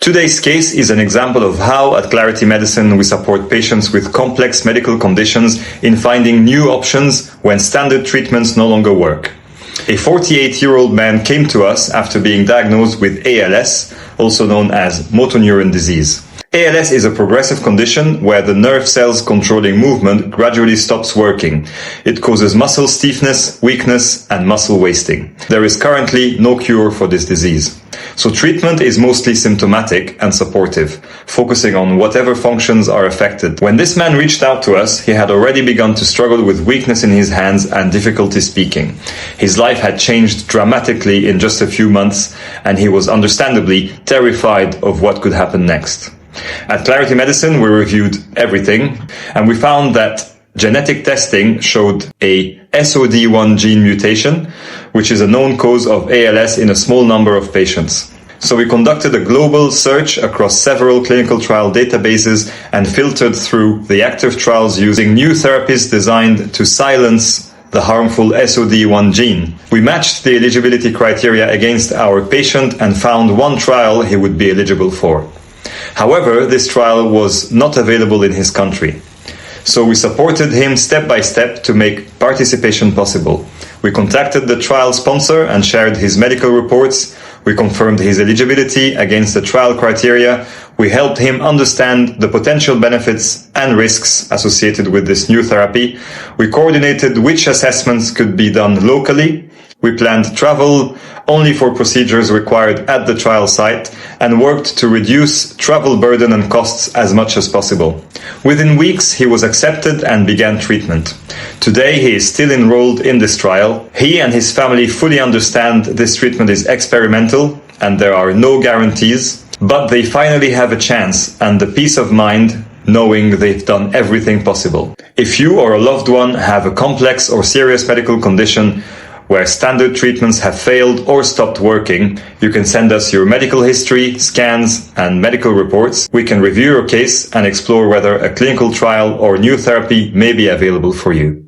Today's case is an example of how at Clarity Medicine we support patients with complex medical conditions in finding new options when standard treatments no longer work. A 48-year-old man came to us after being diagnosed with ALS, also known as motor neuron disease. ALS is a progressive condition where the nerve cells controlling movement gradually stops working. It causes muscle stiffness, weakness, and muscle wasting. There is currently no cure for this disease. So treatment is mostly symptomatic and supportive, focusing on whatever functions are affected. When this man reached out to us, he had already begun to struggle with weakness in his hands and difficulty speaking. His life had changed dramatically in just a few months, and he was understandably terrified of what could happen next. At Clarity Medicine, we reviewed everything, and we found that genetic testing showed a SOD1 gene mutation, which is a known cause of ALS in a small number of patients. So we conducted a global search across several clinical trial databases and filtered through the active trials using new therapies designed to silence the harmful SOD1 gene. We matched the eligibility criteria against our patient and found one trial he would be eligible for. However, this trial was not available in his country. So we supported him step by step to make participation possible. We contacted the trial sponsor and shared his medical reports. We confirmed his eligibility against the trial criteria. We helped him understand the potential benefits and risks associated with this new therapy. We coordinated which assessments could be done locally. We planned travel only for procedures required at the trial site and worked to reduce travel burden and costs as much as possible. Within weeks, he was accepted and began treatment. Today, he is still enrolled in this trial. He and his family fully understand this treatment is experimental and there are no guarantees, but they finally have a chance and the peace of mind knowing they've done everything possible. If you or a loved one have a complex or serious medical condition where standard treatments have failed or stopped working, you can send us your medical history, scans, and medical reports. We can review your case and explore whether a clinical trial or new therapy may be available for you.